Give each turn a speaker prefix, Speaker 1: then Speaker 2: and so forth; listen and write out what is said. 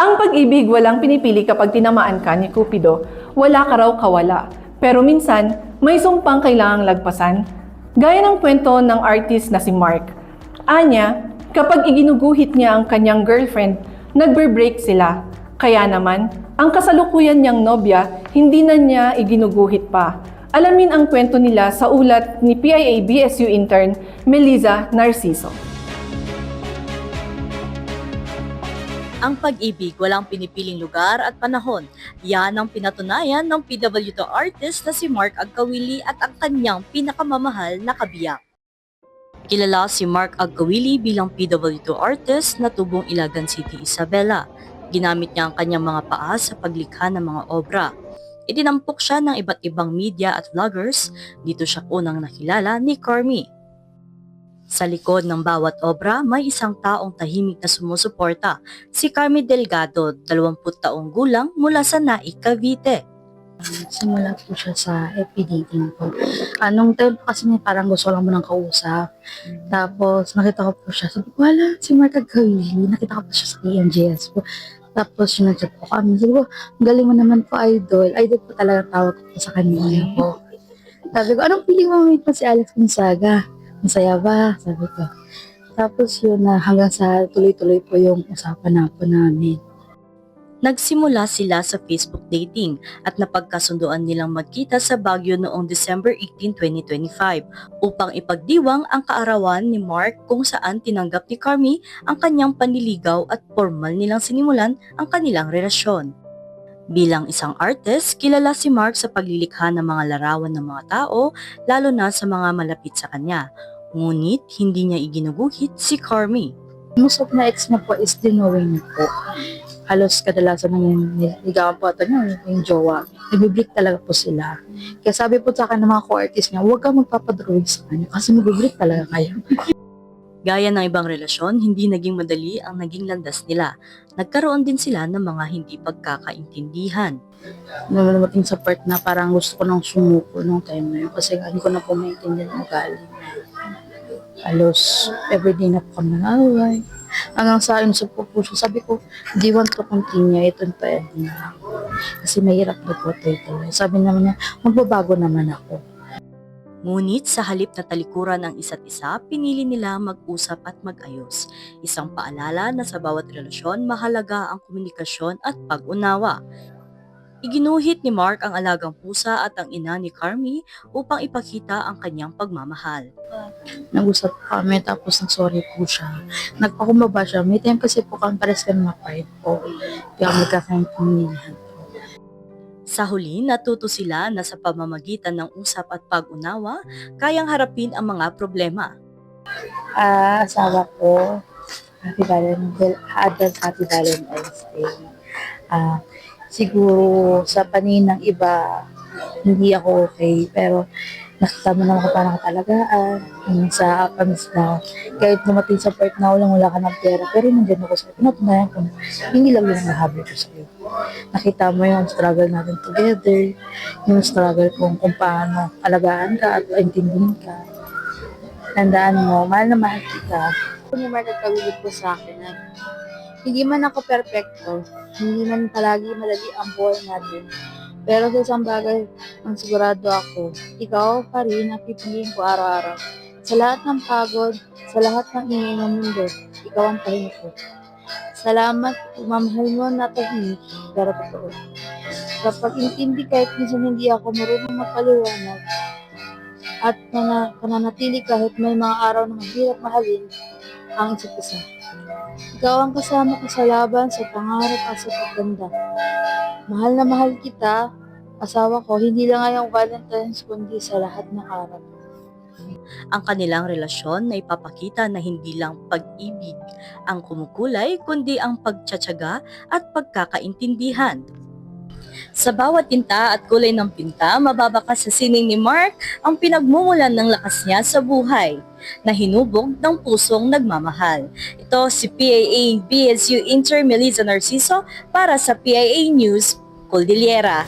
Speaker 1: Ang pag-ibig walang pinipili kapag tinamaan ka ni Cupido, wala ka raw kawala. Pero minsan, may sumpang kailangang lagpasan. Gaya ng kwento ng artist na si Mark. Anya, kapag iginuguhit niya ang kanyang girlfriend, nagbe-break sila. Kaya naman, ang kasalukuyan niyang nobya, hindi na niya iginuguhit pa. Alamin ang kwento nila sa ulat ni PIA-BSU intern Melissa Narciso.
Speaker 2: Ang pag-ibig walang pinipiling lugar at panahon. Yan ang pinatunayan ng PWD artist na si Mark Agkawili at ang kanyang pinakamamahal na kabiyak. Kilala si Mark Agkawili bilang PWD artist na tubong Ilagan City, Isabela. Ginamit niya ang kanyang mga paa sa paglikha ng mga obra. Itinampok siya ng iba't ibang media at vloggers. Dito siya unang nakilala ni Carmi. Sa likod ng bawat obra, may isang taong tahimik na sumusuporta, si Carmi Delgado, 20 taong gulang mula sa Naik, Cavite.
Speaker 3: Simula po siya sa FB dating po. Anong time po kasi parang gusto lang mo ng kausap. Tapos nakita ko po siya. Sabi ko, wala, si Mark Agkawili. Nakita ko po siya sa KMJS po. Tapos yung nag-chat po kami. Sabi ko, galing mo naman po, idol. Idol po talaga tawag ko po sa kanila po. Sabi ko, anong piling mo pa si Alex Gonzaga? Masaya ba? Sabi ko. Tapos yun na hanggang sa tuloy-tuloy po yung usapan na po namin.
Speaker 2: Nagsimula sila sa Facebook dating at napagkasunduan nilang magkita sa Baguio noong December 18, 2025 upang ipagdiwang ang kaarawan ni Mark kung saan tinanggap ni Carmi ang kanyang panliligaw at formal nilang sinimulan ang kanilang relasyon. Bilang isang artist, kilala si Mark sa paglilikha ng mga larawan ng mga tao, lalo na sa mga malapit sa kanya. Ngunit hindi niya iginuguhit si Carmi.
Speaker 3: Most of na ex niya po is dinowing niya po. Halos kadalasan ng niligawan po ito niya, yung jowa. Nag-break talaga po sila. Kaya sabi po sa akin ng mga co-artist niya, huwag kang magpapadrawing sa kanya kasi mag-break talaga kayo.
Speaker 2: Gaya ng ibang relasyon, hindi naging madali ang naging landas nila. Nagkaroon din sila ng mga hindi pagkakaintindihan.
Speaker 3: Namating sa part na parang gusto ko nang sumuko nung time na yun kasi hindi ko na po maintindihan ang ugali niya. Halos everyday na po kami nag-away. Hanggang sa akin sa puso, sabi ko, di want to continue, ito pa ending na. Kasi mahirap na po ito. Sabi naman niya, magbabago naman ako.
Speaker 2: Ngunit sa halip na talikuran ang isa't isa, pinili nila mag-usap at mag-ayos. Isang paalala na sa bawat relasyon, mahalaga ang komunikasyon at pag-unawa. Iginuhit ni Mark ang alagang pusa at ang ina ni Carmi upang ipakita ang kanyang pagmamahal.
Speaker 3: Nag-usap kami tapos nag-sorry po siya. Nagpakumbaba siya. May time kasi po kami pares kami mapahit po. Kaya magkakaintindihan po.
Speaker 2: Sa huli, natuto sila na sa pamamagitan ng usap at pag-unawa, kayang harapin ang mga problema.
Speaker 3: Asawa ko, Advance Happy Valentine's Day. Siguro sa panin ng iba, hindi ako okay. Pero nakita mo naman kung paano ka talagaan. Sa kamis na kahit dumating sa part na wala ka ng pera, pero nandiyan ako sa'yo. Pinatunayan ko na hindi lang yung nahabol ko sa'yo. Nakita mo yung struggle natin together, yung struggle kung paano alagaan ka at intindihin ka. Tandaan mo, mahal na mahal kita. Kung yung Mark Agkawili po sa akin na hindi man ako perfecto, hindi man palagi madali ang buhay natin. Pero sa isang bagay, ang sigurado ako, ikaw pa rin ang pipiliin ko araw-araw. Sa lahat ng pagod, sa lahat ng ingay ng mundo, ikaw ang tahimik ko. Salamat, mamahal mo na tahimik, pero totoo. Kapag intindi kahit minsan hindi ako marunong magpaliwanag, at nananatili kahit may mga araw na mahirap mahalin ang isa't isa. Ikaw ang kasama ko sa laban, sa pangarap at sa pagganda. Mahal na mahal kita, asawa ko, hindi lang ngayong Valentine's kundi sa lahat ng araw.
Speaker 2: Ang kanilang relasyon na ipapakita na hindi lang pag-ibig ang kumukulay, kundi ang pagtsatsaga at pagkakaintindihan. Sa bawat tinta at kulay ng pinta, mababakas sa sining ni Mark ang pinagmumulan ng lakas niya sa buhay na hinubog ng pusong nagmamahal. Ito si PIA-BSU intern Melissa Narciso para sa PIA News, Cordillera.